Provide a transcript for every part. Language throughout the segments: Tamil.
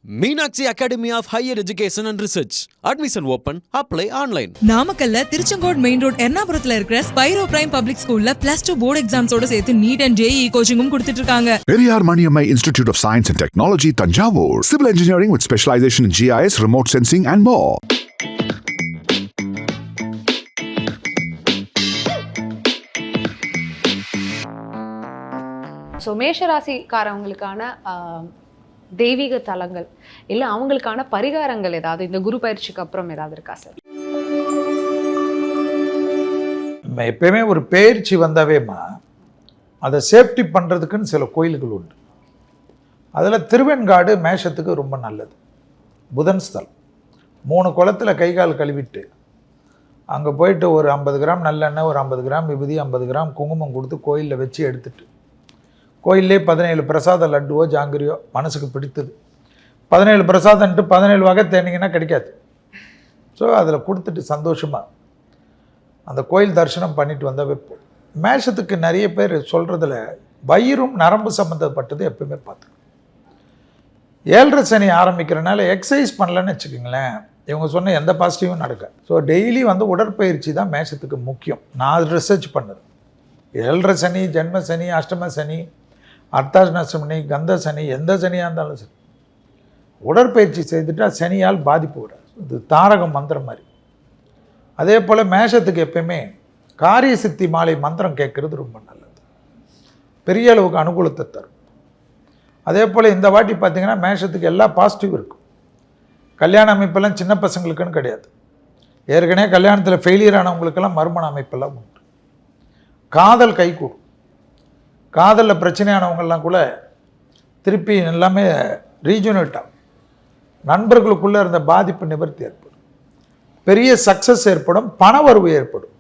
Meenakshi Academy of Higher Education and Research. Admission open. Apply online. நாமக்கல்ல திருச்செங்கோடு மெயின் ரோட் எர்ணாபுரத்துல இருக்கிற ஸ்பைரோ பிரைம் பப்ளிக் ஸ்கூல்ல +2 போர்டு எக்ஸாம்ஸோட சேர்த்து நீட் அண்ட் ஜேஇ கோச்சிங்கும் கொடுத்துட்டு இருக்காங்க. Periyar Maniammai Institute of Science and Technology, Tanjavur. Civil engineering with specialization in GIS, remote sensing and more. So மேஷராசிக்காரவங்களுக்கான தெய்வீக தலங்கள் இல்லை அவங்களுக்கான பரிகாரங்கள் ஏதாவது இந்த குரு பயிற்சிக்கு அப்புறம் ஏதாவது இருக்கா சார்? எப்பயுமே ஒரு பயிற்சி வந்தாவேம்மா அதை சேஃப்டி பண்ணுறதுக்குன்னு சில கோயில்கள் உண்டு. அதில் திருவெண்காடு மேஷத்துக்கு ரொம்ப நல்லது. புதன் ஸ்தலம். 3 குளத்தில் கை கால் கழுவிட்டு அங்கே போயிட்டு ஒரு 50 கிராம் நல்லெண்ணெய், ஒரு 50 கிராம் விபூதி, 50 கிராம் குங்குமம் கொடுத்து கோயிலில் வச்சு எடுத்துட்டு கோயிலே 17 பிரசாத லட்டுவோ ஜாங்கிரியோ மனசுக்கு பிடித்தது. 17 பிரசாதன்ட்டு 17 வகை தேனிங்கன்னா கிடைக்காது. ஸோ அதில் கொடுத்துட்டு சந்தோஷமாக அந்த கோயில் தரிசனம் பண்ணிட்டு வந்தால் வைப்போம். மேஷத்துக்கு நிறைய பேர் சொல்கிறதுல வயிறும் நரம்பு சம்மந்தப்பட்டது எப்பவுமே பார்த்துக்கணும். 7.5 சனி ஆரம்பிக்கிறனால எக்ஸசைஸ் பண்ணலன்னு வச்சுக்கோங்களேன், இவங்க சொன்ன எந்த பாசிட்டிவும் நடக்காது. ஸோ டெய்லி உடற்பயிற்சி தான் மேஷத்துக்கு முக்கியம். நான் ரிசர்ச் பண்ணது 7.5 சனி, ஜென்ம சனி, அஷ்டம சனி, அர்த்தாஷ்டமி, கந்த சனி, எந்த சனியாக இருந்தாலும் சரி உடற்பயிற்சி செய்துட்டால் சனியால் பாதிப்பு வராது. இது தாரக மந்திரம் மாதிரி. அதே போல் மேஷத்துக்கு எப்பயுமே காரிய சித்தி மாலை மந்திரம் கேட்குறது ரொம்ப நல்லது. பெரிய அளவுக்கு அனுகூலத்தை தரும். அதே போல் இந்த வாட்டி பார்த்திங்கன்னா மேஷத்துக்கு எல்லா பாசிட்டிவ் இருக்கும். கல்யாண அமைப்பெல்லாம் சின்ன பசங்களுக்குன்னு கிடையாது. ஏற்கனவே கல்யாணத்தில் ஃபெயிலியர் ஆனவங்களுக்கெல்லாம் மறுமண அமைப்பெல்லாம் உண்டு. காதல் கைகூடும். காதலில் பிரச்சனையானவங்கெல்லாம் கூட திருப்பி எல்லாமே ரீஜுனேட் ஆகும். நண்பர்களுக்குள்ளே இருந்த பாதிப்பு நிவர்த்தி ஏற்படும். பெரிய சக்ஸஸ் ஏற்படும். பண வரவு ஏற்படும்.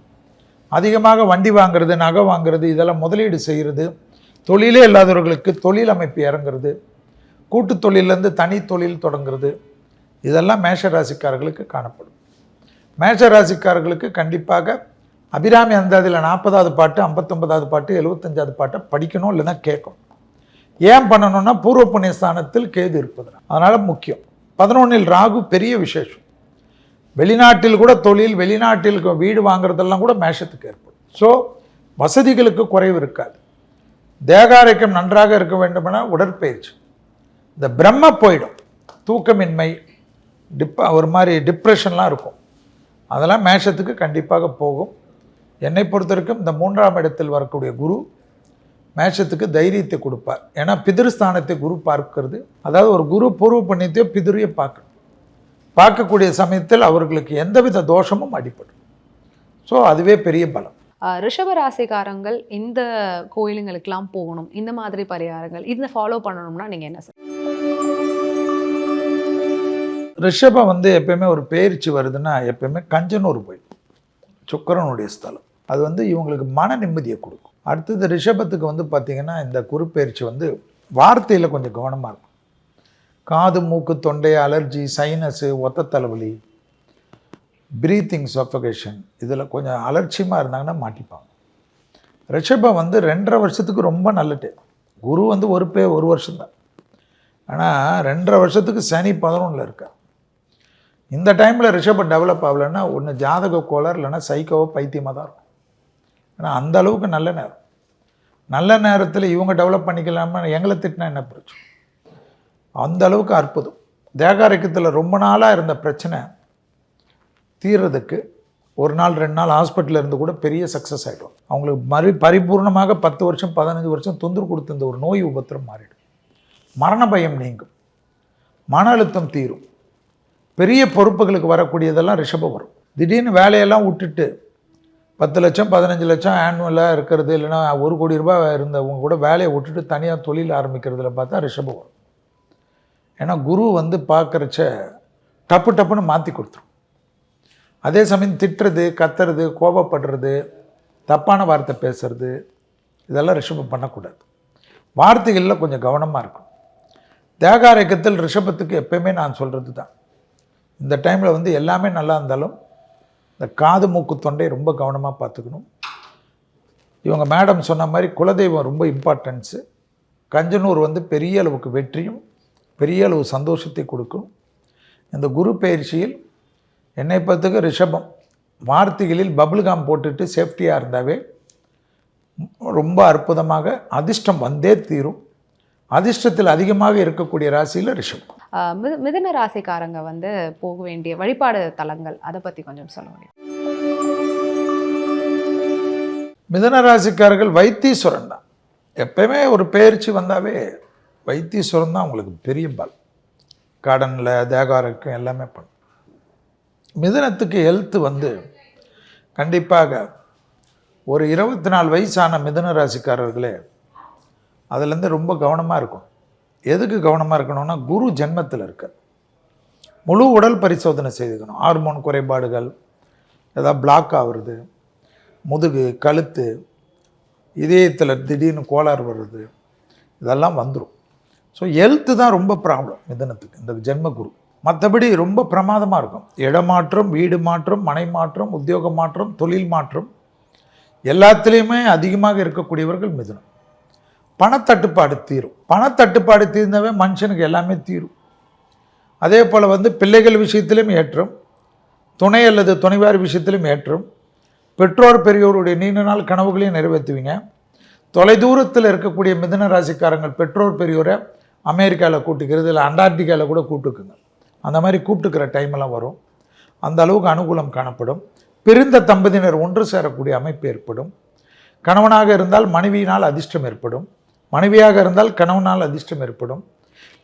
அதிகமாக வண்டி வாங்கிறது, நகை வாங்கிறது, இதெல்லாம் முதலீடு செய்கிறது, தொழிலே இல்லாதவர்களுக்கு தொழில் அமைப்பு இறங்குறது, கூட்டு தொழிலேருந்து தனி தொழில் தொடங்குறது, இதெல்லாம் மேஷராசிக்காரர்களுக்கு காணப்படும். மேஷராசிக்காரர்களுக்கு கண்டிப்பாக அபிராமி அந்தாதியில் 40வது பாட்டு, 59வது பாட்டு, 75வது பாட்டை படிக்கணும், இல்லைன்னா கேட்கணும். ஏன் பண்ணணும்னா பூர்வ புண்ணிய ஸ்தானத்தில் கேது இருப்பது, அதனால் முக்கியம். 11இல் ராகு பெரிய விசேஷம். வெளிநாட்டில் கூட தொழில், வெளிநாட்டில் வீடு வாங்குறதெல்லாம் கூட மேஷத்துக்கு ஏற்படும். ஸோ வசதிகளுக்கு குறைவு இருக்காது. தேகாரோக்கியம் நன்றாக இருக்க வேண்டுமென உடற்பயிற்சி. இந்த பிரம்ம போயிடும். தூக்கமின்மை, ஒரு மாதிரி டிப்ரெஷன்லாம் இருக்கும். அதெல்லாம் மேஷத்துக்கு கண்டிப்பாக போகும். என்னை பொறுத்த வரைக்கும் இந்த 3ஆம் இடத்தில் வரக்கூடிய குரு மேஷத்துக்கு தைரியத்தை கொடுப்பார். ஏன்னா பிதிருஸ்தானத்தை குரு பார்க்கிறது. அதாவது ஒரு குரு பூர்வ புண்ணியத்தையோ பிதிரையோ பார்க்கக்கூடிய சமயத்தில் அவர்களுக்கு எந்தவித தோஷமும் அடிப்படும். ஸோ அதுவே பெரிய பலம். ரிஷப ராசிக்காரங்கள் இந்த கோயிலுங்களுக்கெல்லாம் போகணும், இந்த மாதிரி பரிகாரங்கள் இதை ஃபாலோ பண்ணணும்னா நீங்கள் என்ன சார்? ரிஷபம் எப்பயுமே ஒரு பயிற்சி வருதுன்னா எப்பயுமே கஞ்சனூர் போய் சுக்கிரனுடைய ஸ்தலம். அது இவங்களுக்கு மன நிம்மதியை கொடுக்கும். அடுத்தது ரிஷபத்துக்கு பார்த்திங்கன்னா இந்த குரு பயிற்சி வார்த்தையில் கொஞ்சம் கவனமாக இருக்கும். காது, மூக்கு, தொண்டை அலர்ஜி, சைனஸு, ஒத்த தலைவலி, ப்ரீத்திங் சஃபகேஷன், இதில் கொஞ்சம் அலட்சியமாக இருந்தாங்கன்னா மாட்டிப்பாங்க. ரிஷபம் 2.5 வருஷத்துக்கு ரொம்ப நல்லது. குரு ஒரு வருஷம்தான். ஆனால் 2.5 வருஷத்துக்கு சனி 11ல் இருக்கார். இந்த டைமில் ரிஷபம் டெவலப் ஆகலைன்னா ஒன்று ஜாதக கோளாறு, இல்லைன்னா சைக்கோவோ பைத்தியமாக தான் இருக்கும். ஏன்னா அந்த அளவுக்கு நல்ல நேரம். நல்ல நேரத்தில் இவங்க டெவலப் பண்ணிக்கலாமல் எங்களை திட்டினா என்ன பிரச்சனை? அந்த அளவுக்கு அற்புதம். தேகாரோக்கியத்தில் ரொம்ப நாளாக இருந்த பிரச்சனை தீர்றதுக்கு 1 நாள் 2 நாள் ஹாஸ்பிட்டலில் இருந்து கூட பெரிய சக்ஸஸ் ஆகிடும். அவங்களுக்கு பரிபூர்ணமாக 10 வருஷம் 15 வருஷம் தொந்தரவு கொடுத்த இந்த ஒரு நோய் உபத்திரம் மாறிடும். மரண பயம் நீங்கும். மன அழுத்தம் தீரும். பெரிய பொறுப்புகளுக்கு வரக்கூடியதெல்லாம் ரிஷபம் வரும். திடீர்னு வேலையெல்லாம் விட்டுட்டு 10 லட்சம் 15 லட்சம் ஆனுவலாக இருக்கிறது, இல்லைன்னா 1 கோடி ரூபாய் இருந்தவங்க கூட வேலையை விட்டுட்டு தனியாக தொழில் ஆரம்பிக்கிறதுல பார்த்தா ரிஷபம் வரும். ஏன்னா குரு பார்க்குறச்ச டப்புன்னு மாற்றி கொடுத்துரும். அதே சமயம் திட்டுறது, கத்துறது, கோபப்படுறது, தப்பான வார்த்தை பேசுறது, இதெல்லாம் ரிஷபம் பண்ணக்கூடாது. வார்த்தைகளில் கொஞ்சம் கவனமாக இருக்கும். தேகாரோக்கியத்தில் ரிஷபத்துக்கு எப்பயுமே நான் சொல்கிறது தான், இந்த டைமில் எல்லாமே நல்லா இருந்தாலும் இந்த காது, மூக்கு, தொண்டை ரொம்ப கவனமாக பார்த்துக்கணும். இவங்க மேடம் சொன்ன மாதிரி குலதெய்வம் ரொம்ப இம்பார்ட்டன்ஸு. கஞ்சனூர் பெரிய அளவுக்கு வெற்றியும் பெரிய அளவு சந்தோஷத்தை கொடுக்கும். இந்த குரு பயிற்சியில் என்னை பொறுத்தவரைக்கும் ரிஷபம் வார்த்தைகளில் பபுல்காம் போட்டுட்டு சேஃப்டியாக இருந்தாவே ரொம்ப அற்புதமாக அதிர்ஷ்டம் வந்தே தீரும். அதிர்ஷ்டத்தில் அதிகமாக இருக்கக்கூடிய ராசியில் ரிஷபம். மிதுன ராசிக்காரங்க வந்து போக வேண்டிய வழிபாடு தலங்கள் அதை பற்றி கொஞ்சம் சொல்ல முடியும்? மிதுன ராசிக்காரர்கள் வைத்தீஸ்வரன் தான். எப்பயுமே ஒரு பயிற்சி வந்தாவே வைத்தீஸ்வரன் தான் அவங்களுக்கு பெரிய பல். கடனில் தேகாரக்கும் எல்லாமே பண்ணும். மிதுனத்துக்கு ஹெல்த்து வந்து கண்டிப்பாக ஒரு 24 வயசான மிதுன ராசிக்காரர்களே அதுலேருந்து ரொம்ப கவனமாக இருக்கணும். எதுக்கு கவனமாக இருக்கணும்னா குரு ஜென்மத்தில் இருக்க முழு உடல் பரிசோதனை செய்துக்கணும். ஹார்மோன் குறைபாடுகள் ஏதாவது பிளாக் ஆகுறது, முதுகு கழுத்து இதயத்தில் திடீர்னு கோளாறு வருது, இதெல்லாம் வந்துடும். ஸோ ஹெல்த்து தான் ரொம்ப ப்ராப்ளம் மிதுனத்துக்கு இந்த ஜென்ம குரு. மற்றபடி ரொம்ப பிரமாதமாக இருக்கும். இடமாற்றம், வீடு மாற்றம், மனை மாற்றம், உத்தியோக மாற்றம், தொழில் மாற்றம் எல்லாத்துலேயுமே அதிகமாக இருக்கக்கூடியவர்கள் மிதுனம். பணத்தட்டுப்பாடு தீரும். பணத்தட்டுப்பாடு தீர்ந்தவே மனுஷனுக்கு எல்லாமே தீரும். அதே போல் வந்து பிள்ளைகள் விஷயத்திலும் ஏற்றம், துணை அல்லது துணைவார் விஷயத்திலும் ஏற்றம், பெற்றோர் பெரியோருடைய நீண்ட நாள் கனவுகளையும் நிறைவேற்றுவீங்க. தொலைதூரத்தில் இருக்கக்கூடிய மிதுன ராசிக்காரங்கள் பெற்றோர் பெரியோரை அமெரிக்காவில் கூட்டுக்கிறது, இல்லை அண்டார்டிகாவில் கூட கூப்பிட்டுக்குங்க. அந்த மாதிரி கூப்பிட்டுக்கிற டைமெல்லாம் வரும். அந்த அளவுக்கு அனுகூலம் காணப்படும். பிரிந்த தம்பதியினர் ஒன்று சேரக்கூடிய அமைப்பு ஏற்படும். கணவனாக இருந்தால் மனைவியினால் அதிர்ஷ்டம் ஏற்படும், மனைவியாக இருந்தால் கணவனால் அதிர்ஷ்டம் ஏற்படும்.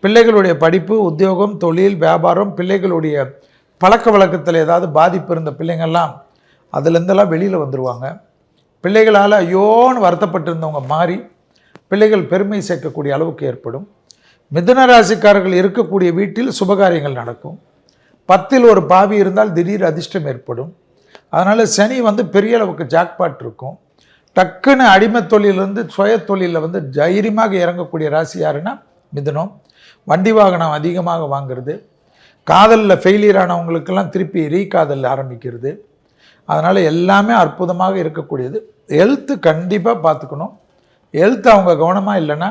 பிள்ளைகளுடைய படிப்பு, உத்தியோகம், தொழில், வியாபாரம், பிள்ளைகளுடைய பழக்க வழக்கத்தில் ஏதாவது பாதிப்பு இருந்த பிள்ளைங்கள்லாம் அதுலேருந்தெல்லாம் வெளியில் வந்துடுவாங்க. பிள்ளைகளால் ஐயோன்னு வருத்தப்பட்டிருந்தவங்க மாறி பிள்ளைகள் பெருமை சேர்க்கக்கூடிய அளவுக்கு ஏற்படும். மிதுன ராசிக்காரர்கள் இருக்கக்கூடிய வீட்டில் சுபகாரியங்கள் நடக்கும். 10ல் ஒரு பாவி இருந்தால் திடீர் அதிர்ஷ்டம் ஏற்படும். அதனால் சனி வந்து பெரிய அளவுக்கு ஜாக்பாட் இருக்கும். டக்குன்னு அடிமை தொழிலிருந்து சுய தொழிலில் வந்து தைரியமாக இறங்கக்கூடிய ராசி யாருன்னா மிதுனம். வண்டி வாகனம் அதிகமாக வாங்கிறது, காதலில் ஃபெயிலியர் ஆனவங்களுக்கெல்லாம் திருப்பி ரீகாதல் ஆரம்பிக்கிறது. அதனால் எல்லாமே அற்புதமாக இருக்கக்கூடியது. ஹெல்த்து கண்டிப்பாக பார்த்துக்கணும். ஹெல்த்து அவங்க கவனமாக இல்லைன்னா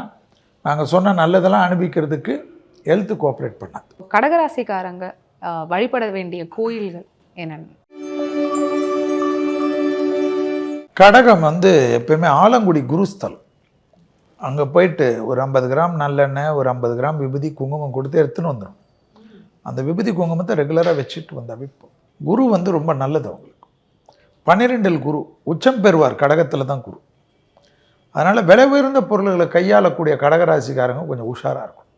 நாங்கள் சொன்ன நல்லதெல்லாம் அனுபவிக்கிறதுக்கு ஹெல்த்து கோஆப்ரேட் பண்ணாது. கடகராசிக்காரங்க வழிபட வேண்டிய கோயில்கள் என்னென்ன? கடகம் வந்து எப்பயுமே ஆலங்குடி குருஸ்தலம். அங்கே போயிட்டு ஒரு 50 கிராம் நல்லெண்ணெய், ஒரு 50 கிராம் விபூதி குங்குமம் கொடுத்து எடுத்துன்னு வந்துடும். அந்த விபூதி குங்குமத்தை ரெகுலராக வச்சுட்டு வந்தாவே இப்போ குரு வந்து ரொம்ப நல்லது அவங்களுக்கு. 12ல் குரு உச்சம் பெறுவார். கடகத்தில் தான் குரு. அதனால் விலை உயர்ந்த பொருள்களை கையாளக்கூடிய கடகராசிக்காரங்க கொஞ்சம் உஷாராக இருக்கும்.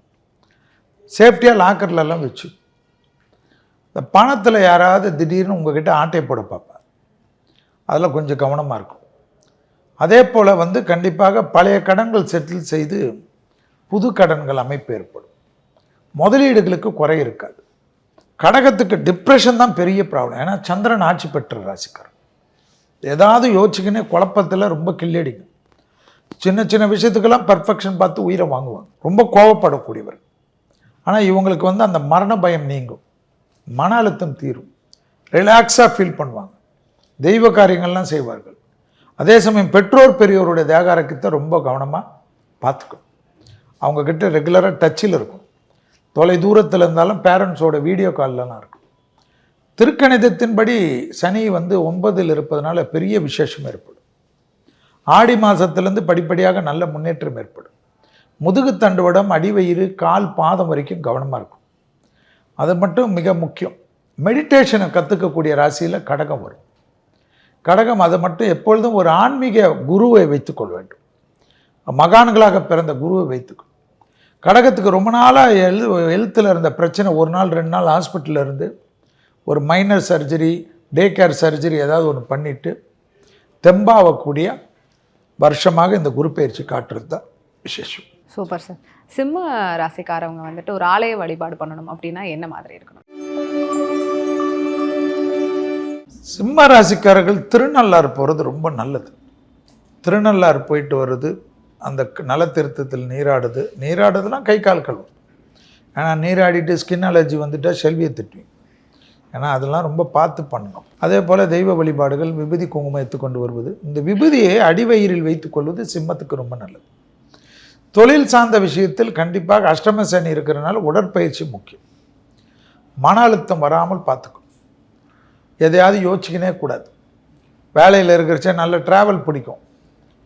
சேஃப்டியாக லாக்கர்லெல்லாம் வச்சு இந்த பணத்தில் யாராவது திடீர்னு உங்ககிட்ட ஆட்டை போட பார்ப்பார். அதில் கொஞ்சம் கவனமாக இருக்கும். அதே போல் வந்து கண்டிப்பாக பழைய கடன்கள் செட்டில் செய்து புது கடன்கள் அமைப்பு ஏற்படும். முதலீடுகளுக்கு குறை இருக்காது. கடகத்துக்கு டிப்ரெஷன் தான் பெரிய ப்ராப்ளம். ஏன்னா சந்திரன் ஆட்சி பெற்ற ராசிக்காரன். ஏதாவது யோசிச்சுக்கினே குழப்பத்தில் ரொம்ப கில்லடிங்க. சின்ன சின்ன விஷயத்துக்கெல்லாம் பர்ஃபெக்ஷன் பார்த்து உயிரை வாங்குவாங்க. ரொம்ப கோபப்படக்கூடியவர். ஆனால் இவங்களுக்கு வந்து அந்த மரண பயம் நீங்கும், மன அழுத்தம் தீரும், ரிலாக்ஸாக ஃபீல் பண்ணுவாங்க, தெய்வ காரியங்கள்லாம் செய்வார்கள். அதே சமயம் பெற்றோர் பெரியோருடைய தேகாரக்கத்தை ரொம்ப கவனமாக பார்த்துக்கணும். அவங்கக்கிட்ட ரெகுலராக டச்சில் இருக்கும். தொலை தூரத்தில் இருந்தாலும் பேரண்ட்ஸோட வீடியோ கால்லலாம் இருக்கும். திருக்கணிதத்தின்படி சனி வந்து 9ல் இருப்பதனால பெரிய விசேஷம் ஏற்படும். ஆடி மாதத்துலேருந்து படிப்படியாக நல்ல முன்னேற்றம் ஏற்படும். முதுகு தண்டுவடம், அடிவயிறு, கால், பாதம் வரைக்கும் கவனமாக இருக்கும். அது மட்டும் மிக முக்கியம். மெடிடேஷனை கற்றுக்கக்கூடிய ராசியில் கடகம் வரும். கடகம் அதை மட்டும் எப்பொழுதும் ஒரு ஆன்மீக குருவை வைத்துக்கொள்ள வேண்டும். மகான்களாக பிறந்த குருவை வைத்துக்கொள். கடகத்துக்கு ரொம்ப நாளாக ஹெல்த்தில் இருந்த பிரச்சனை 1 நாள் 2 நாள் ஹாஸ்பிட்டலில் இருந்து ஒரு minor surgery, day care surgery ஏதாவது ஒன்று பண்ணிவிட்டு தெம்பாகக்கூடிய வருஷமாக இந்த குரு பயிற்சி காட்டுறது தான் விசேஷம். Super sir. சிம்ம ராசிக்காரவங்க வந்துட்டு ஒரு ஆலய வழிபாடு பண்ணணும் அப்படின்னா என்ன மாதிரி இருக்கணும்? சிம்ம ராசிக்காரர்கள் திருநள்ளாறு போகிறது ரொம்ப நல்லது. திருநள்ளாறு போயிட்டு வருது, அந்த நலத்திருத்தத்தில் நீராடுதுலாம் கை கால் கழுவும். ஏன்னா நீராடிட்டு ஸ்கின் அலர்ஜி வந்துட்டால் செல்வியை திட்டுவீங்க. ஏன்னா அதெல்லாம் ரொம்ப பார்த்து பண்ணணும். அதே போல் தெய்வ வழிபாடுகள், விபூதி குங்குமம் எடுத்துக்கொண்டு வருவது, இந்த விபூதியை அடிவயிறில் வைத்துக்கொள்வது சிம்மத்துக்கு ரொம்ப நல்லது. தொழில் சார்ந்த விஷயத்தில் கண்டிப்பாக அஷ்டம சனி இருக்கிறனால உடற்பயிற்சி முக்கியம். மன அழுத்தம் வராமல் பார்த்துக்கணும். எதையாவது யோசிச்சுக்கினே கூடாது. வேலையில் இருக்கிறச்சே நல்ல ட்ராவல் பிடிக்கும்.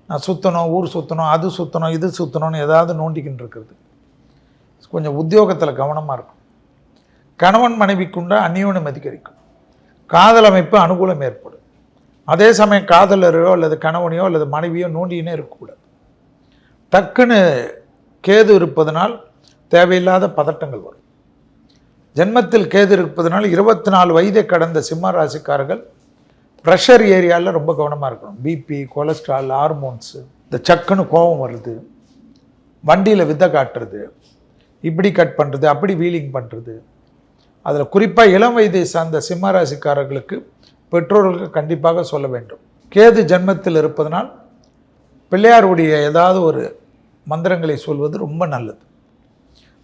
நான் சுற்றணும், ஊர் சுற்றணும், அது சுற்றணும், இது சுற்றணும்னு ஏதாவது நோண்டிக்கின்னு இருக்கிறது. கொஞ்சம் உத்தியோகத்தில் கவனமாக இருக்கும். கணவன் மனைவிக்குண்ட அந்யோன்யம் அதிகரிக்கும். காதல் அமைப்பு அனுகூலம் ஏற்படும். அதே சமயம் காதலரையோ அல்லது கணவனையோ அல்லது மனைவியோ நோண்டினே இருக்கக்கூடாது. டக்குன்னு கேது இருப்பதனால் தேவையில்லாத பதட்டங்கள் வரும். ஜென்மத்தில் கேது இருப்பதனால் 24 வயதை கடந்த சிம்ம ராசிக்காரர்கள் ப்ரெஷர் ஏரியாவில் ரொம்ப கவனமாக இருக்கணும். பிபி, கொலஸ்ட்ரால், ஹார்மோன்ஸு, இந்த சக்குன்னு கோபம் வருது, வண்டியில் வித்தை காட்டுறது, இப்படி கட் பண்ணுறது, அப்படி வீலிங் பண்ணுறது. அதில் குறிப்பாக இளம் வயதை சார்ந்த சிம்ம ராசிக்காரர்களுக்கு பெற்றோர்களுக்கு கண்டிப்பாக சொல்ல வேண்டும். கேது ஜென்மத்தில் இருப்பதனால் பிள்ளையாருடைய ஏதாவது ஒரு மந்திரங்களை சொல்வது ரொம்ப நல்லது.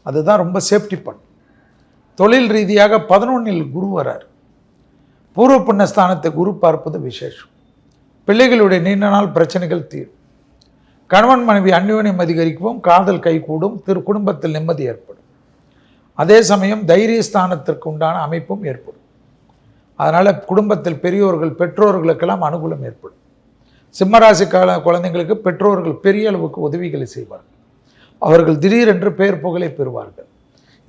அதுதான் ரொம்ப சேஃப்டி பண்ணும். தொழில் ரீதியாக 11இல் குரு வரார். பூர்வ புண்ணியஸ்தானத்தை குரு பார்ப்பது விசேஷம். பிள்ளைகளுடைய நீண்ட நாள் பிரச்சனைகள் தீரும். கணவன் மனைவி அந்யோன்யம் அதிகரிக்கவும், காதல் கைகூடும், குடும்பத்தில் நிம்மதி ஏற்படும். அதே சமயம் தைரியஸ்தானத்திற்கு உண்டான அமைப்பும் ஏற்படும். அதனால் குடும்பத்தில் பெரியோர்கள் பெற்றோர்களுக்கெல்லாம் அனுகூலம் ஏற்படும். சிம்மராசி குழந்தைங்களுக்கு பெற்றோர்கள் பெரிய அளவுக்கு உதவிகளை செய்வார்கள். அவர்கள் திடீரென்று பெயர் புகழை பெறுவார்கள்.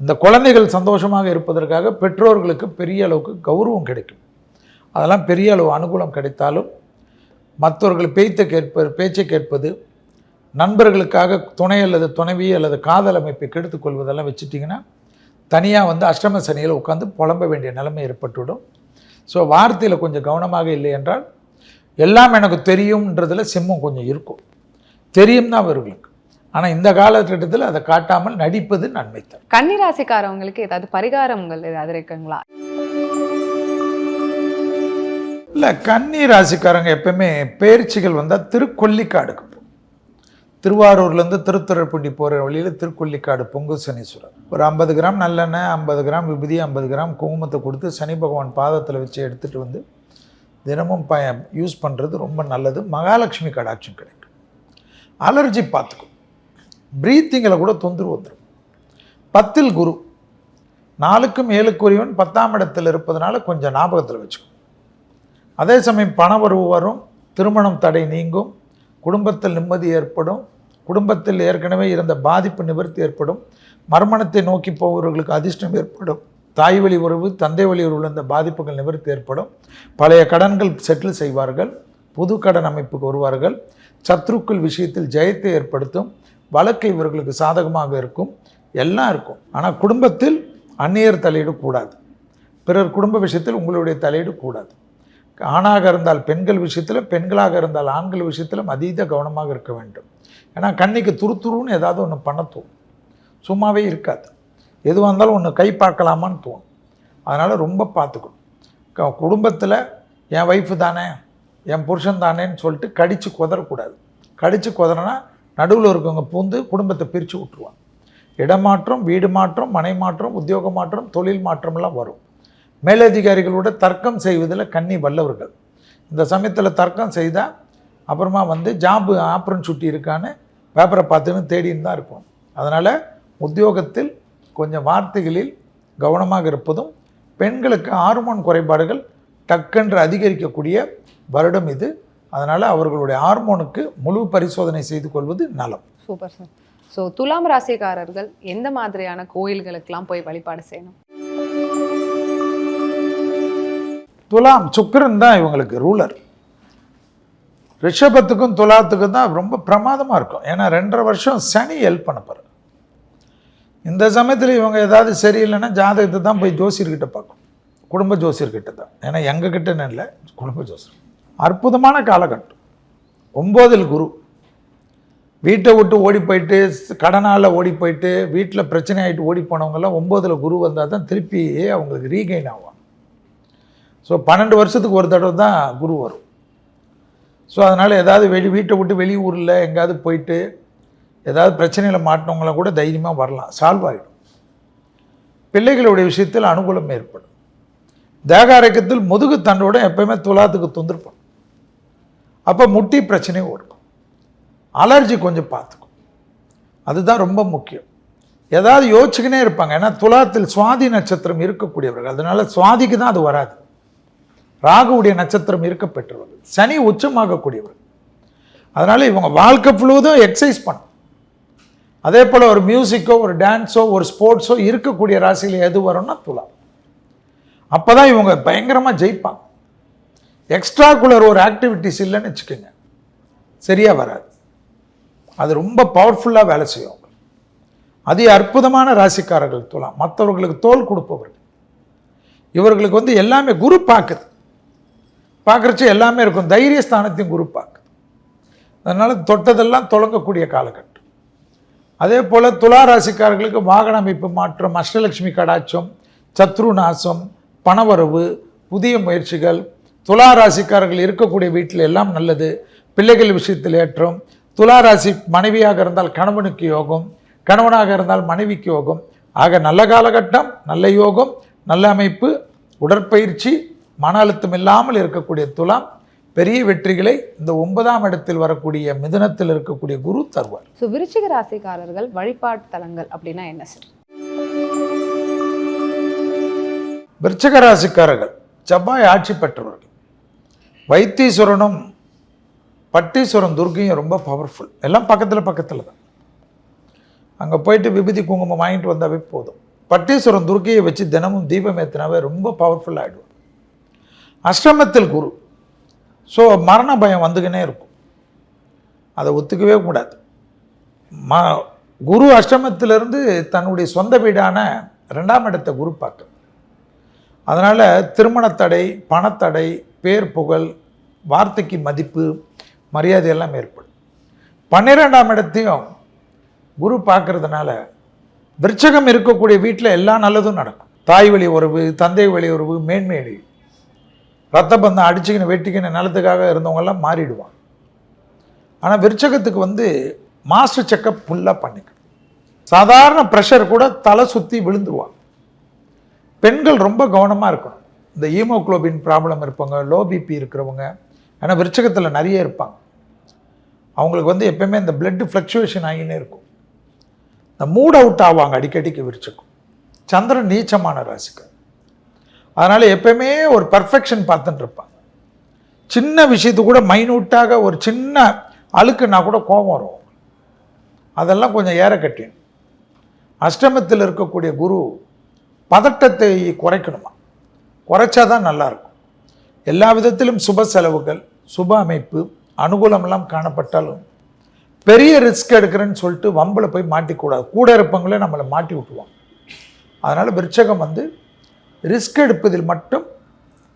இந்த குழந்தைகள் சந்தோஷமாக இருப்பதற்காக பெற்றோர்களுக்கு பெரிய அளவுக்கு கௌரவம் கிடைக்கும். அதெல்லாம் பெரிய அளவு அனுகூலம் கிடைத்தாலும் மற்றவர்கள் பேச்சை கேட்பது, நண்பர்களுக்காக துணை அல்லது துணைவி அல்லது காதல் அமைப்பை கெடுத்துக் கொள்வதெல்லாம் வச்சுட்டிங்கன்னா தனியாக அஷ்டம சனியில் உட்காந்து புலம்ப வேண்டிய நிலைமை ஏற்பட்டுவிடும். ஸோ வார்த்தையில் கொஞ்சம் கவனமாக இல்லை என்றால் எல்லாம் எனக்கு தெரியும்ன்றதில் சிம்மம் கொஞ்சம் இருக்கும். தெரியும் தான் அவர்களுக்கு. ஆனால் இந்த காலகட்டத்தில் அதை காட்டாமல் நடிப்பது நன்மை தரும். கன்னிராசிக்காரவங்களுக்கு ஏதாவது பரிகாரங்கள் ஏதாவது இருக்குங்களா? இல்லை, கன்னி ராசிக்காரங்க எப்பவுமே பயிற்சிகள் வந்தால் திருக்கொல்லிக்காடுக்கு போகும். திருவாரூர்லேருந்து திருத்துறைப்பூண்டி போகிற வழியில் திருக்கொல்லிக்காடு பொங்கு சனீஸ்வரர். ஒரு 50 கிராம் நல்லெண்ணெய், 50 கிராம் விபூதி, 50 கிராம் குங்குமத்தை கொடுத்து சனி பகவான் பாதத்தில் வச்சு எடுத்துகிட்டு வந்து தினமும் யூஸ் பண்ணுறது ரொம்ப நல்லது. மகாலட்சுமி கடாட்சம் கிடைக்கும். அலர்ஜி பார்த்துக்கும். ப்ரீத்திங்கில் கூட தொந்தரவு வந்துடும். 10இல் குரு, 4க்கும் 7க்குரியவன் 10ஆம் இடத்தில் இருப்பதனால கொஞ்சம் ஞாபகத்தில் வச்சுக்கும். அதே சமயம் பண வரவு வரும், திருமணம் தடை நீங்கும், குடும்பத்தில் நிம்மதி ஏற்படும், குடும்பத்தில் ஏற்கனவே இருந்த பாதிப்பு நிவர்த்தி ஏற்படும், மறுமணத்தை நோக்கி போபவர்களுக்கு அதிர்ஷ்டம் ஏற்படும், தாய் வழி உறவு தந்தை வழி உறவு இந்த பாதிப்புகள் நிவர்த்தி ஏற்படும், பழைய கடன்கள் செட்டில் செய்வார்கள், புது கடன் அமைப்புக்கு வருவார்கள், சத்ருக்கள் விஷயத்தில் ஜெயத்தை ஏற்படுத்தும், வழக்கு இவர்களுக்கு சாதகமாக இருக்கும், எல்லாம் இருக்கும். ஆனால் குடும்பத்தில் அந்நியர் தலையீடு கூடாது. பிறர் குடும்ப விஷயத்தில் உங்களுடைய தலையீடு கூடாது. ஆணாக இருந்தால் பெண்கள் விஷயத்தில், பெண்களாக இருந்தால் ஆண்கள் விஷயத்திலும் அதீத கவனமாக இருக்க வேண்டும். ஏன்னா கண்ணிக்கு துருத்துருன்னு ஏதாவது ஒன்று பண்ண தோணும், சும்மாவே இருக்காது. எதுவாக இருந்தாலும் ஒன்று கை பார்க்கலாமான்னு தோணும். அதனால் ரொம்ப பார்த்துக்கணும். குடும்பத்தில் என் ஒய்ஃபு தானே, என் புருஷன் தானேன்னு சொல்லிட்டு கடித்து குதறக்கூடாது. கடித்து குதறனா நடுவில் இருக்கவங்க பூந்து குடும்பத்தை பிரித்து விட்டுருவாங்க. இடமாற்றம், வீடு மாற்றம், மனை மாற்றம், உத்தியோக மாற்றம், தொழில் மாற்றமெல்லாம் வரும். மேலதிகாரிகளோட தர்க்கம் செய்வதில் கன்னி வல்லவர்கள். இந்த சமயத்தில் தர்க்கம் செய்தால் அப்புறமா ஜாபு ஆப்ரன் சுட்டி இருக்கான்னு பேப்பரை பார்த்துன்னு தேடின்னு தான் இருக்கும். அதனால் உத்தியோகத்தில் கொஞ்சம் வார்த்தைகளில் கவனமாக இருப்பதும், பெண்களுக்கு ஹார்மோன் குறைபாடுகள் டக்கென்று அதிகரிக்கக்கூடிய வருடம் இது. அதனால் அவர்களுடைய ஹார்மோனுக்கு முழு பரிசோதனை செய்து கொள்வது நலம். Super sir. ஸோ துலாம் ராசிக்காரர்கள் எந்த மாதிரியான கோயில்களுக்கெல்லாம் போய் வழிபாடு செய்யணும்? துலாம் சுக்கிரன் தான் இவங்களுக்கு ரூலர். ரிஷபத்துக்கும் துலாத்துக்கும் தான் ரொம்ப பிரமாதமாக இருக்கும். ஏன்னா 2.5 வருஷம் சனி ஹெல்ப் பண்ண போகிறார். இந்த சமயத்தில் இவங்க ஏதாவது சரியில்லைன்னா ஜாதகத்தை தான் போய் ஜோசியர்கிட்ட பார்க்கும். குடும்ப ஜோசியர்கிட்ட தான். ஏன்னா எங்ககிட்டன்னு இல்லை, குடும்ப ஜோசியர். அற்புதமான காலகட்டம். 9இல் குரு. வீட்டை விட்டு ஓடி போயிட்டு, கடனால் ஓடி போயிட்டு, வீட்டில் பிரச்சனை ஆகிட்டு ஓடி போனவங்கெல்லாம் 9இல் குரு வந்தால் தான் திருப்பி அவங்களுக்கு ரீகெயின் ஆகும். ஸோ 12 வருஷத்துக்கு ஒரு தடவை தான் குரு வரும். ஸோ அதனால் ஏதாவது வீட்டை விட்டு வெளியூரில் எங்கேயாவது போயிட்டு ஏதாவது பிரச்சனையில் மாட்டினவங்களாம் கூட தைரியமாக வரலாம், சால்வ் ஆகிடும். பிள்ளைகளுடைய விஷயத்தில் அனுகூலம் ஏற்படும். தேக ஆரோக்கியத்தில் முதுகு தண்டோட எப்பயுமே துலாத்துக்கு தொந்திருப்போம். அப்போ முட்டி பிரச்சனை ஓடும். அலர்ஜி கொஞ்சம் பார்த்துக்கும். அதுதான் ரொம்ப முக்கியம். ஏதாவது யோசிச்சுக்கினே இருப்பாங்க. ஏன்னா துலாத்தில் சுவாதி நட்சத்திரம் இருக்கக்கூடியவர்கள், அதனால சுவாதிக்கு தான் அது வராது. ராகுவுடைய நட்சத்திரம் இருக்க பெற்றவர்கள், சனி உச்சமாகக்கூடியவர்கள். அதனால இவங்க வாழ்க்கை ஃபுல்லுவதும் எக்ஸசைஸ் பண்ணும். அதே போல் ஒரு மியூசிக்கோ ஒரு டான்ஸோ ஒரு ஸ்போர்ட்ஸோ இருக்கக்கூடிய ராசியில் எது வரும்னா துலா. அப்போ தான் இவங்க பயங்கரமாக ஜெயிப்பாங்க. எக்ஸ்ட்ராக்குலர் ஒரு ஆக்டிவிட்டிஸ் இல்லைன்னு வச்சுக்கோங்க, சரியாக வராது. அது ரொம்ப பவர்ஃபுல்லாக வேலை செய்யும். அதி அற்புதமான ராசிக்காரர்கள் துலா. மற்றவர்களுக்கு தோல் கொடுப்பவர்கள். இவர்களுக்கு வந்து எல்லாமே குரு பார்க்குறச்சு எல்லாமே இருக்கும். தைரியஸ்தானத்தையும் குரு பார்க்குது. அதனால் தொட்டதெல்லாம் தொடங்கக்கூடிய காலகட்டம். அதே போல் துலா ராசிக்காரர்களுக்கு வாகன அமைப்பு மாற்றம், அஷ்டலட்சுமி கடாட்சம், சத்ரு நாசம், பணவரவு, புதிய முயற்சிகள். துலா ராசிக்காரர்கள் இருக்கக்கூடிய வீட்டில் எல்லாம் நல்லது. பிள்ளைகள் விஷயத்தில் ஏற்றம். துலா ராசி மனைவியாக இருந்தால் கணவனுக்கு யோகம், கணவனாக இருந்தால் மனைவிக்கு யோகம். ஆக நல்ல காலகட்டம், நல்ல யோகம், நல்ல அமைப்பு, உடற்பயிற்சி, மன அழுத்தம் இல்லாமல் இருக்கக்கூடிய துலாம் பெரிய வெற்றிகளை இந்த 9ஆம் இடத்தில் வரக்கூடிய மிதுனத்தில் இருக்கக்கூடிய குரு தருவார். ஸோ விருச்சிக ராசிக்காரர்கள் வழிபாட்டு தலங்கள் அப்படின்னா என்ன சார்? விருச்சிக ராசிக்காரர்கள் செவ்வாய் ஆட்சி பெற்றவர்கள். வைத்தீஸ்வரனும் பட்டீஸ்வரன் துர்க்கையும் ரொம்ப பவர்ஃபுல். எல்லாம் பக்கத்தில் தான். அங்கே போயிட்டு விபூதி குங்குமம் வாங்கிட்டு வந்தாவே போதும். பட்டீஸ்வரன் துர்க்கையை வச்சு தினமும் தீபம் ஏற்றினாவே ரொம்ப பவர்ஃபுல் ஆகிடுவோம். அஷ்டமத்தில் குரு. ஸோ மரண பயம் வந்துக்கினே இருக்கும். அதை ஒத்துக்கவே கூடாது. குரு அஷ்டமத்திலிருந்து தன்னுடைய சொந்த வீடான 2ஆம் இடத்தை குரு பார்க்குறது. அதனால் திருமணத்தடை, பணத்தடை, பேர் புகழ், வார்த்தைக்கு மதிப்பு, மரியாதை எல்லாம் ஏற்படும். 12ஆம் இடத்தையும் குரு பார்க்கறதுனால விருச்சகம் இருக்கக்கூடிய வீட்டில் எல்லா நல்லதும் நடக்கும். தாய் வழி உறவு, தந்தை வழி உறவு, மேன்மேடி, ரத்த பந்தம் அடிச்சுக்கின்னு வெட்டிக்கின்னு நிலத்துக்காக இருந்தவங்கெல்லாம் மாறிடுவாங்க. ஆனால் விருச்சகத்துக்கு வந்து மாஸ்டர் செக்கப் ஃபுல்லாக பண்ணிக்கணும். சாதாரண ப்ரெஷர் கூட தலை சுற்றி விழுந்துருவாங்க. பெண்கள் ரொம்ப கவனமாக இருக்கணும். இந்த ஹீமோக்ளோபின் ப்ராப்ளம் இருப்பாங்க, லோ பிபி இருக்கிறவங்க, ஏன்னா விருச்சகத்தில் நிறைய இருப்பாங்க. அவங்களுக்கு வந்து எப்பயுமே இந்த பிளட் ஃப்ளக்சுவேஷன் ஆகினே இருக்கும். இந்த மூட் அவுட் ஆவாங்க அடிக்கடிக்கு விருச்சகம். சந்திரன் நீச்சமான ராசிக்கு. அதனால் எப்பயுமே ஒரு பர்ஃபெக்ஷன் பார்த்துட்டு இருப்பாங்க. சின்ன விஷயத்து கூட மைனூட்டாக ஒரு சின்ன அழுக்குன்னா கூட கோபம் வரும். அதெல்லாம் கொஞ்சம் ஏற கட்டிடும். அஷ்டமத்தில் இருக்கக்கூடிய குரு பதட்டத்தை குறைக்கணுமா, குறைச்சாதான் நல்லாயிருக்கும். எல்லா விதத்திலும் சுப செலவுகள், சுப அமைப்பு, அனுகூலமெல்லாம் காணப்பட்டாலும் பெரிய ரிஸ்க் எடுக்கிறேன்னு சொல்லிட்டு வம்பில் போய் மாட்டிக்கூடாது. கூட இருப்பவங்களே நம்மளை மாட்டி விட்டுருவாங்க. அதனால் விருச்சகம் வந்து ரிஸ்க் எடுப்பதில் மட்டும்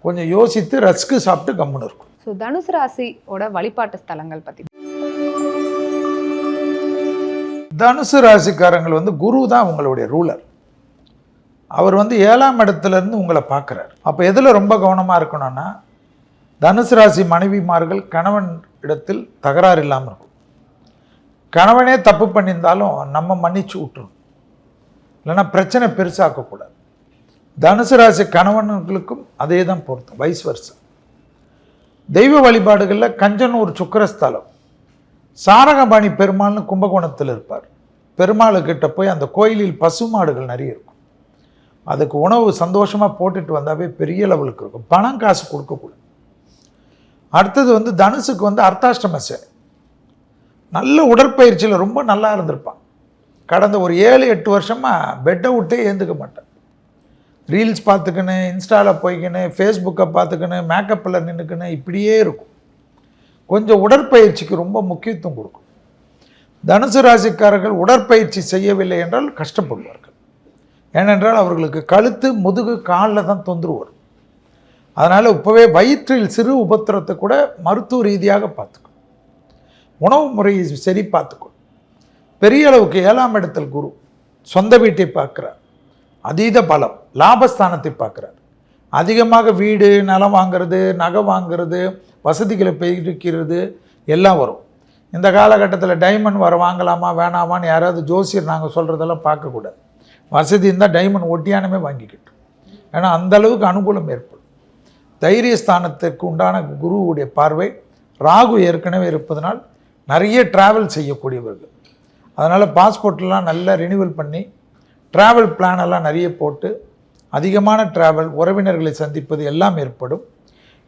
கொஞ்சம் யோசித்து ரஸ்க்கு சாப்பிட்டு கம்முன்னு இருக்கும். ஸோ தனுசு ராசியோட வழிபாட்டு ஸ்தலங்கள் பற்றி. தனுசு ராசிக்காரங்கள் வந்து குரு தான் உங்களுடைய ரூலர். அவர் வந்து 7ஆம் இடத்துலேருந்து உங்களை பார்க்குறார். அப்போ எதில் ரொம்ப கவனமாக இருக்கணும்னா, தனுசு ராசி மனைவிமார்கள் கணவன் இடத்தில் தகராறு இல்லாமல் இருக்கும். கணவனே தப்பு பண்ணியிருந்தாலும் நம்ம மன்னிச்சு விட்டுரும், இல்லைன்னா பிரச்சனை பெருசாக்கக்கூடாது. தனுசு ராசி கணவன்களுக்கும் அதே தான் பொருத்தம், வைஸ் வர்சா. தெய்வ வழிபாடுகளில் கஞ்சனூர் சுக்கரஸ்தலம், சாரகபாணி பெருமாள்னு கும்பகோணத்தில் இருப்பார். பெருமாளுக்கிட்ட போய் அந்த கோயிலில் பசுமாடுகள் நிறைய இருக்கும். அதுக்கு உணவு சந்தோஷமாக போட்டுட்டு வந்தாவே பெரிய லெவலுக்கு இருக்கும். பணம் காசு கொடுக்கக்கூடாது. அடுத்தது வந்து தனுசுக்கு வந்து அர்த்தாஷ்டம சனி. நல்ல உடற்பயிற்சியில் ரொம்ப நல்லா இருந்திருப்பான். கடந்த ஒரு 7-8 வருஷமாக பெட்டை விட்டே ஏந்துக்க மாட்டேன். ரீல்ஸ் பார்த்துக்கின்னு, இன்ஸ்டாவில் போய்க்கின்னு, ஃபேஸ்புக்கை பார்த்துக்கின்னு, மேக்கப்பில் நின்றுக்கின்னு இப்படியே இருக்கும். கொஞ்சம் உடற்பயிற்சிக்கு ரொம்ப முக்கியத்துவம் கொடுக்கும். தனுசு ராசிக்காரர்கள் உடற்பயிற்சி செய்யவில்லை என்றால் கஷ்டப்படுவார்கள். ஏனென்றால் அவர்களுக்கு கழுத்து, முதுகு, காலில் தான் தொந்தரவு வரும். அதனால் இப்போவே வயிற்றில் சிறு உபத்திரத்தை கூட மருத்துவ ரீதியாக பார்த்துக்கணும். உணவு முறையை சரி பார்த்துக்கணும். பெரிய அளவுக்கு 7ஆம் இடத்தில் குரு சொந்த வீட்டை பார்க்குறார். அதீத பலம், லாபஸ்தானத்தை பார்க்குறார். அதிகமாக வீடு, நிலம் வாங்கிறது, நகை வாங்கிறது, வசதிகளை பெருக்கிறது எல்லாம் வரும். இந்த காலகட்டத்தில் டைமண்ட் வர வாங்கலாமா வேணாமான்னு யாராவது ஜோசியர் நாங்கள் சொல்கிறதெல்லாம் பார்க்கக்கூடாது. வசதி இருந்தால் டைமண்ட் ஒட்டியானமே வாங்கிக்கிட்டோம். ஏன்னா அந்தளவுக்கு அனுகூலம் ஏற்படும். தைரியஸ்தானத்திற்கு உண்டான குருவுடைய பார்வை ராகு ஏற்கனவே இருப்பதனால் நிறைய டிராவல் செய்யக்கூடியவர்கள். அதனால் பாஸ்போர்ட்லாம் நல்லா ரினியூவல் பண்ணி ட்ராவல் பிளான் எல்லாம் நிறைய போட்டு அதிகமான ட்ராவல், உறவினர்களை சந்திப்பது எல்லாம் ஏற்படும்.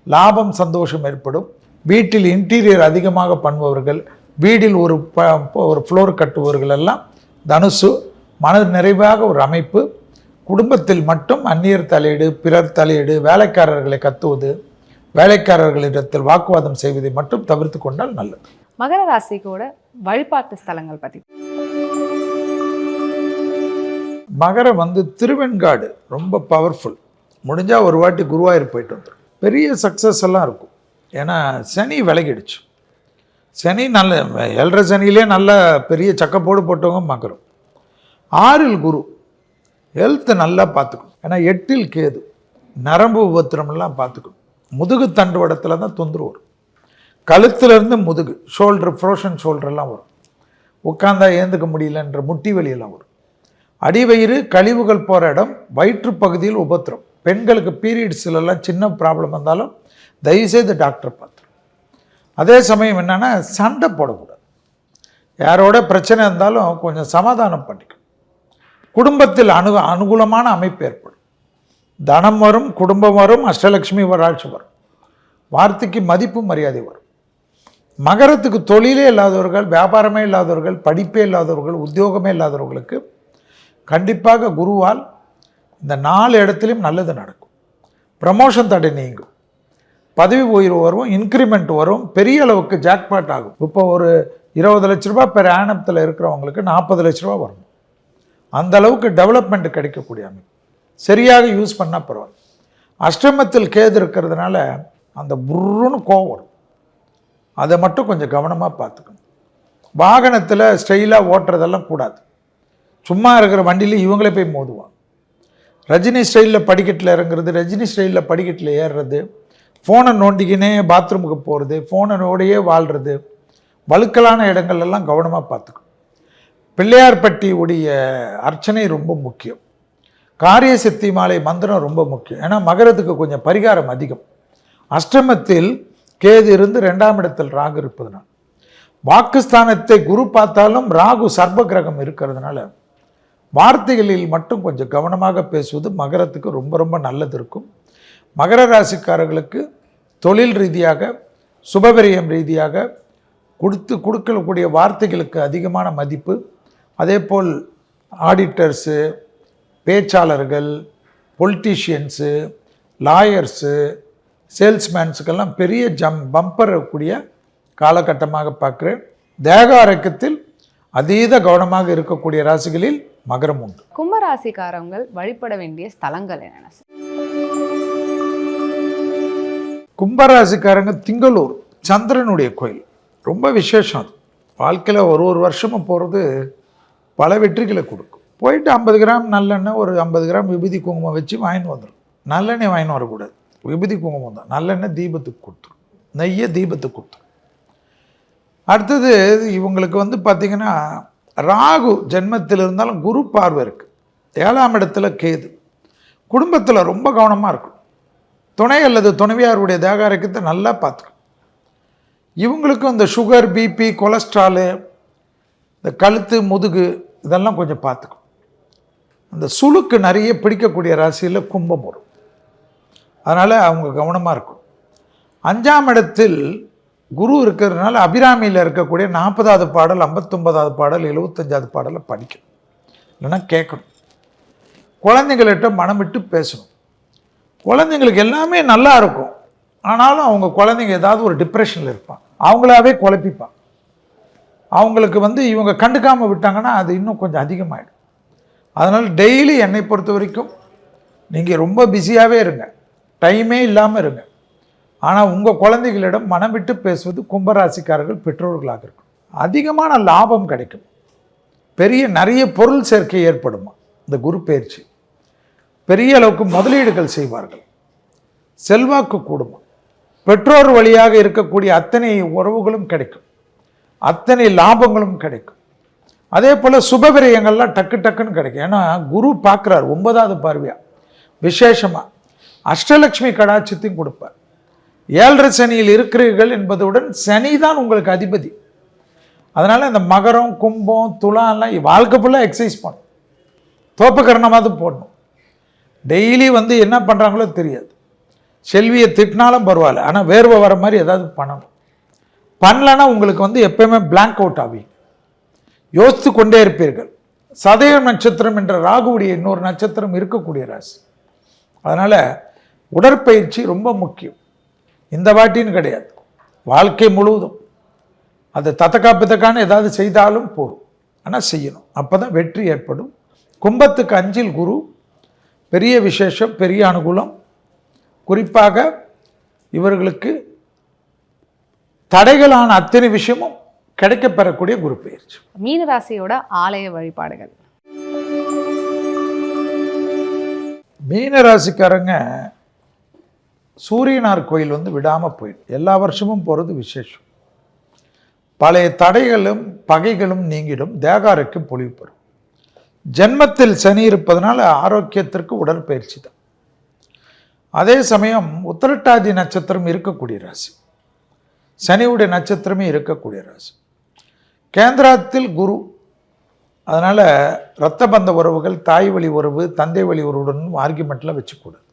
லாபம், சந்தோஷம் ஏற்படும். வீட்டில் இன்டீரியர் அதிகமாக பண்ணுபவர்கள், வீட்டில் ஒரு ஃப்ளோர் கட்டுபவர்கள் எல்லாம் தனுசு மன நிறைவாக ஒரு அமைப்பு. குடும்பத்தில் மட்டும் அந்நியர் தலையீடு, பிறர் தலையீடு, வேலைக்காரர்களை கத்துவது, வேலைக்காரர்களிடத்தில் வாக்குவாதம் செய்வதை மட்டும் தவிர்த்து கொண்டால் நல்லது. மகர ராசிக்கோட வழிபாட்டு ஸ்தலங்கள் பற்றி. மகரம் திருவெண்காடு ரொம்ப பவர்ஃபுல். முடிஞ்சால் ஒரு வாட்டி குருவாயூர் போயிட்டு வந்துடும். பெரிய சக்ஸஸ் எல்லாம் இருக்கும். ஏன்னா சனி விலகிடுச்சு. சனி நல்ல 7.5 சனியிலே நல்ல பெரிய சக்கப்போடு போட்டவங்க மகரம். 6 குரு, ஹெல்த்தை நல்லா பார்த்துக்கணும். ஏன்னா 8 கேது, நரம்பு உபத்திரமெல்லாம் பார்த்துக்கணும். முதுகு தண்டுவடத்தில் தான் தொந்தரவு வரும். கழுத்துலேருந்து முதுகு, ஷோல்டர், ஃப்ரோஷன் ஷோல்டர்லாம் வரும். உட்காந்தா ஏந்துக்க முடியலன்ற முட்டி வலியெல்லாம் வரும். அடிவயிறு, கழிவுகள் போகிற இடம், வயிற்று பகுதியில் உபத்திரம். பெண்களுக்கு பீரியட்ஸ்லாம் சின்ன ப்ராப்ளம் வந்தாலும் தயவுசெய்து டாக்டரை பார்த்துரும். அதே சமயம் என்னென்னா சண்டை போடக்கூடாது. யாரோட பிரச்சனை இருந்தாலும் கொஞ்சம் சமாதானம் பண்ணிக்கணும். குடும்பத்தில் அனுகூலமான அமைப்பு ஏற்படும். தனம் வரும், குடும்பம் வரும், அஷ்டலட்சுமி வராட்சி வரும். வார்த்தைக்கு மதிப்பு மரியாதை வரும். மகரத்துக்கு தொழிலே இல்லாதவர்கள், வியாபாரமே இல்லாதவர்கள், படிப்பே இல்லாதவர்கள், உத்தியோகமே இல்லாதவர்களுக்கு கண்டிப்பாக குருவால் இந்த 4 இடத்துலையும் நல்லது நடக்கும். ப்ரமோஷன் தடை நீங்கும், பதவி உயர்வு வரும், இன்க்ரிமெண்ட் வரும், பெரிய அளவுக்கு ஜாக்பாட் ஆகும். இப்போ ஒரு 20 லட்ச ரூபா பெர் ஆனத்தில் இருக்கிறவங்களுக்கு 40 லட்ச ரூபா வரும். அந்த அளவுக்கு டெவலப்மெண்ட் கிடைக்கக்கூடிய அமைப்பு. சரியாக யூஸ் பண்ணால் பரவாயில்ல. அஷ்டமத்தில் கேது இருக்கிறதுனால அந்த புருன்னு கோவம் வரும். அதை மட்டும் கொஞ்சம் கவனமாக பார்த்துக்கணும். வாகனத்தில் ஸ்டைலாக ஓட்டுறதெல்லாம் கூடாது. சும்மா இருக்கிற வண்டியில் இவங்களே போய் மோதுவாங்க. ரஜினி ஸ்டைலில் படிக்கட்டில் இறங்குறது, ரஜினி ஸ்டைலில் படிக்கட்டில் ஏறுறது, ஃபோனை நோண்டிக்கினே பாத்ரூமுக்கு போகிறது, ஃபோனோடையே வாழ்கிறது, வழுக்கலான இடங்கள்லாம் கவனமாக பார்த்துக்கணும். பிள்ளையார்பட்டி உடைய அர்ச்சனை ரொம்ப முக்கியம். காரிய சித்தி மாலை மந்திரம் ரொம்ப முக்கியம். ஏன்னா மகரத்துக்கு கொஞ்சம் பரிகாரம் அதிகம். அஷ்டமத்தில் கேது இருந்து 2ஆம் இடத்தில் ராகு இருப்பதுனால, வாக்குஸ்தானத்தை குரு பார்த்தாலும் ராகு சர்ப கிரகம் இருக்கிறதுனால வார்த்தைகளில் மட்டும் கொஞ்சம் கவனமாக பேசுவது மகரத்துக்கு ரொம்ப ரொம்ப நல்லது இருக்கும். மகர ராசிக்காரர்களுக்கு தொழில் ரீதியாக, சுபவிரயம் ரீதியாக கொடுக்கக்கூடிய வார்த்தைகளுக்கு அதிகமான மதிப்பு. அதே போல் ஆடிட்டர்ஸு, பேச்சாளர்கள், பொலிட்டீஷியன்ஸு, லாயர்ஸு, சேல்ஸ்மேன்ஸுக்கெல்லாம் பெரிய பம்பர் கூடிய காலகட்டமாக பார்க்குறேன். தேக ஆரோக்கியத்தில் அதீத கவனமாக இருக்கக்கூடிய ராசிகளில் மகரம் உண்டு. கும்பராசிக்காரங்கள் வழிபட வேண்டிய ஸ்தலங்கள் என்னென்ன? கும்பராசிக்காரங்க திங்களூர் சந்திரனுடைய கோயில் ரொம்ப விசேஷம். அது வாழ்க்கையில் ஒரு வருஷமும் போகிறது பல வெற்றிகளை கொடுக்கும். போயிட்டு 50 கிராம் நல்லெண்ணெய், ஒரு 50 கிராம் விபூதி குங்குமம் வச்சு வாங்கின்னு வந்துடும். நல்லெண்ணெய் வாங்கின்னு வரக்கூடாது, விபூதி குங்குமம் தான். நல்லெண்ணெய் தீபத்துக்கு கொடுத்துரும், நெய்யை தீபத்துக்கு கொடுத்துரும். அடுத்தது இவங்களுக்கு பார்த்திங்கன்னா ராகு ஜென்மத்தில் இருந்தாலும் குரு பார்வை இருக்குது. 7ஆம் இடத்துல கேது. குடும்பத்தில் ரொம்ப கவனமாக இருக்கும். துணை அல்லது துணைவியாருடைய தேக ஆரோக்கியத்தை நல்லா பார்த்துக்கும். இவங்களுக்கும் இந்த சுகர், பிபி, கொலஸ்ட்ராலு, இந்த கழுத்து, முதுகு இதெல்லாம் கொஞ்சம் பார்த்துக்கும். அந்த சுளுக்கு நிறைய பிடிக்கக்கூடிய ராசியில் கும்பம் வரும். அதனால் அவங்க கவனமாக இருக்கும். 5ஆம் இடத்தில் குரு இருக்கிறதுனால அபிராமியில் இருக்கக்கூடிய 40வது பாடல், 59வது பாடல், 75வது பாடலை படிக்கணும், இல்லைன்னா கேட்கணும். குழந்தைங்கள்கிட்ட மனம் விட்டு பேசணும். குழந்தைங்களுக்கு எல்லாமே நல்லா இருக்கும், ஆனாலும் அவங்க குழந்தைங்க ஏதாவது ஒரு டிப்ரெஷனில் இருப்பாங்க, அவங்களாவே குழப்பிப்பாங்க. அவங்களுக்கு இவங்க கண்டுக்காமல் விட்டாங்கன்னா அது இன்னும் கொஞ்சம் அதிகமாகிடும். அதனால் டெய்லி என்னை பொறுத்த வரைக்கும் நீங்கள் ரொம்ப பிஸியாகவே இருங்க, டைமே இல்லாமல் இருங்க. ஆனால் உங்கள் குழந்தைகளிடம் மனம் விட்டு பேசுவது கும்பராசிக்காரர்கள் பெற்றோர்களாக இருக்கும். அதிகமான லாபம் கிடைக்கும். நிறைய பொருள் சேர்க்கை ஏற்படுமா இந்த குரு பயிற்சி. பெரிய அளவுக்கு முதலீடுகள் செய்வார்கள். செல்வாக்கு கூடுமா. பெற்றோர் வழியாக இருக்கக்கூடிய அத்தனை உறவுகளும் கிடைக்கும், அத்தனை லாபங்களும் கிடைக்கும். அதே போல் சுபவிரயங்கள்லாம் டக்கு டக்குன்னு கிடைக்கும். ஏன்னா குரு பார்க்குறார் 9வது பார்வையா, விசேஷமாக அஷ்டலட்சுமி கடாட்சத்தையும் கொடுப்பார். 7.5 சனியில் இருக்கிறீர்கள் என்பதுடன் சனி தான் உங்களுக்கு அதிபதி. அதனால் இந்த மகரம் கும்பம் துலாம்லாம் வாழ்க்கை ஃபுல்லாக எக்ஸசைஸ் பண்ணணும். தோப்புக்கரணமாவது போடணும். டெய்லி வந்து என்ன பண்ணுறாங்களோ தெரியாது. செல்வியை திட்டினாலும் பரவாயில்ல, ஆனால் வேர்வை வர மாதிரி ஏதாவது பண்ணணும். பண்ணலன்னா உங்களுக்கு வந்து எப்பயுமே பிளாங்க் அவுட் ஆவீங்க, யோசித்து கொண்டே இருப்பீர்கள். சதயம் நட்சத்திரம் என்ற ராகுவுடைய இன்னொரு நட்சத்திரம் இருக்கக்கூடிய ராசி. அதனால் உடற்பயிற்சி ரொம்ப முக்கியம். இந்த வாட்டின்னு கிடையாது, வாழ்க்கை முழுவதும். அது தத்தக்காப்பித்தக்கான ஏதாவது செய்தாலும் போதும், ஆனால் செய்யணும். அப்போ தான் வெற்றி ஏற்படும். கும்பத்துக்கு 5 குரு, பெரிய விசேஷம், பெரிய அனுகூலம். குறிப்பாக இவர்களுக்கு தடைகளான அத்தனை விஷயமும் கிடைக்கப்பெறக்கூடிய குரு பெயர்ச்சி. மீன ராசியோட ஆலய வழிபாடுகள். மீன ராசிக்காரங்க சூரியனார் கோயில் வந்து விடாமல் போயிடும். எல்லா வருஷமும் போகிறது விசேஷம். பழைய தடைகளும் பகைகளும் நீங்கிடும். தேகாரைக்கு பொலிவு பெறும். ஜென்மத்தில் சனி இருப்பதனால ஆரோக்கியத்திற்கு உடற்பயிற்சி தான். அதே சமயம் உத்திரட்டாதி நட்சத்திரம் இருக்கக்கூடிய ராசி, சனியுடைய நட்சத்திரமே இருக்கக்கூடிய ராசி. கேந்திராத்தில் குரு, அதனால் இரத்த பந்த உறவுகள், தாய் வழி உறவு, தந்தை வழி உறவுடன் ஆர்கியூமெண்ட்லாம் வச்சுக்கூடாது.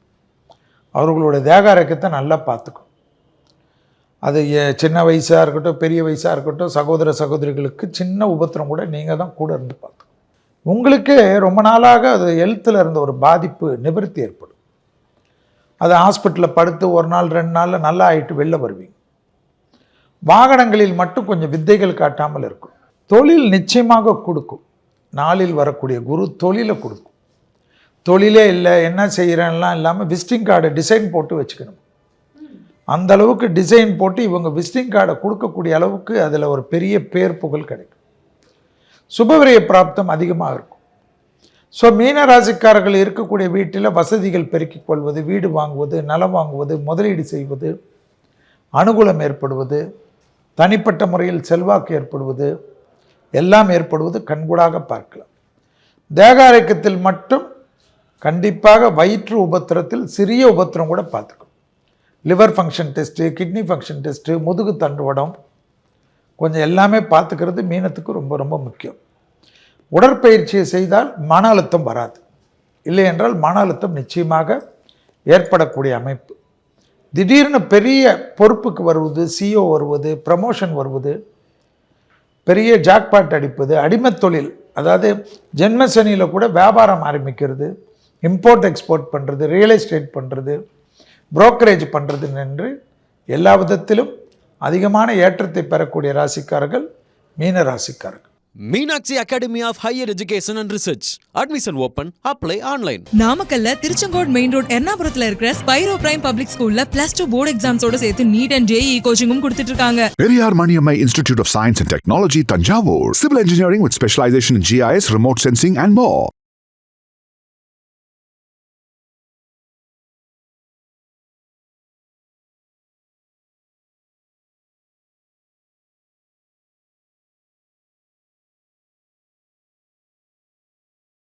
அவர்களுடைய தேக ஆரோக்கியத்தை நல்லா பார்த்துக்கணும். அது சின்ன வயசாக இருக்கட்டும், பெரிய வயசாக இருக்கட்டும், சகோதர சகோதரிகளுக்கு சின்ன உபத்திரம் கூட நீங்கள் தான் கூட இருந்து பார்த்துக்கணும். உங்களுக்கு ரொம்ப நாளாக அது ஹெல்த்தில் இருந்த ஒரு பாதிப்பு நிவர்த்தி ஏற்படும். அது ஹாஸ்பிட்டலில் படுத்து ஒரு நாள் 2 நாளில் நல்லா ஆகிட்டு வெளில வருவீங்க. வாகனங்களில் மட்டும் கொஞ்சம் வித்தைகள் காட்டாமல் இருக்கும். தொழில் நிச்சயமாக கொடுக்கும். நாளில் வரக்கூடிய குரு தொழிலை கொடுக்கும். தொழிலே இல்லை, என்ன செய்கிறேன்லாம் இல்லாமல் விசிட்டிங் கார்டை டிசைன் போட்டு வச்சுக்கணும். அந்த அளவுக்கு டிசைன் போட்டு இவங்க விசிட்டிங் கார்டை கொடுக்கக்கூடிய அளவுக்கு அதில் ஒரு பெரிய பேர் புகழ் கிடைக்கும். சுபவிரய பிராப்தம் அதிகமாக இருக்கும். ஸோ மீன ராசிக்காரர்கள் இருக்கக்கூடிய வீட்டில் வசதிகள் பெருக்கிக் கொள்வது, வீடு வாங்குவது, நிலம் வாங்குவது, முதலீடு செய்வது, அனுகூலம் ஏற்படுவது, தனிப்பட்ட முறையில் செல்வாக்கு ஏற்படுவது, எல்லாம் ஏற்படுவது கண்கூடாக பார்க்கலாம். தேக ஆரோக்கியத்தில் மட்டும் கண்டிப்பாக வயிற்று உபத்திரத்தில் சிறிய உபத்திரம் கூட பார்த்துக்கணும். Liver function test, kidney function test, முதுகு தண்டுவடம் கொஞ்சம் எல்லாமே பார்த்துக்கிறது மீனத்துக்கு ரொம்ப ரொம்ப முக்கியம். உடற்பயிற்சியை செய்தால் மன அழுத்தம் வராது. இல்லை என்றால் மன அழுத்தம் நிச்சயமாக ஏற்படக்கூடிய அமைப்பு. திடீர்னு பெரிய பொறுப்புக்கு வருவது, சிஓ வருவது, ப்ரமோஷன் வருவது, பெரிய ஜாக்பாட் அடிப்பது, அடிமைத் தொழில், அதாவது ஜென்மசனியில் கூட வியாபாரம் ஆரம்பிக்கிறது, இம்போர்ட் எக்ஸ்போர்ட் பண்ணுறது, ரியல் எஸ்டேட் பண்ணுறது, புரோக்கரேஜ் பண்ணுறது என்று எல்லா விதத்திலும் அதிகமான ஏற்றத்தை பெறக்கூடிய ராசிக்காரர்கள் மீன ராசிக்காரர்கள். Meenakshi Academy of Higher Education and Research. Admission open. Apply online. நாமக்கல்ல திருச்செங்கோடு மெயின் ரோட் எர்ணாபுரத்துல இருக்கிற ஸ்பைரோ பிரைம் பப்ளிக் ஸ்கூல்ல +2 போர்டு எக்ஸாம்ஸோட சேர்த்து நீட் அண்ட் ஜேஇ கோச்சிங்கும் கொடுத்துட்டு இருக்காங்க. Periyar Maniammai Institute of Science and Technology, Tanjavur. Civil engineering with specialization in GIS, remote sensing and more.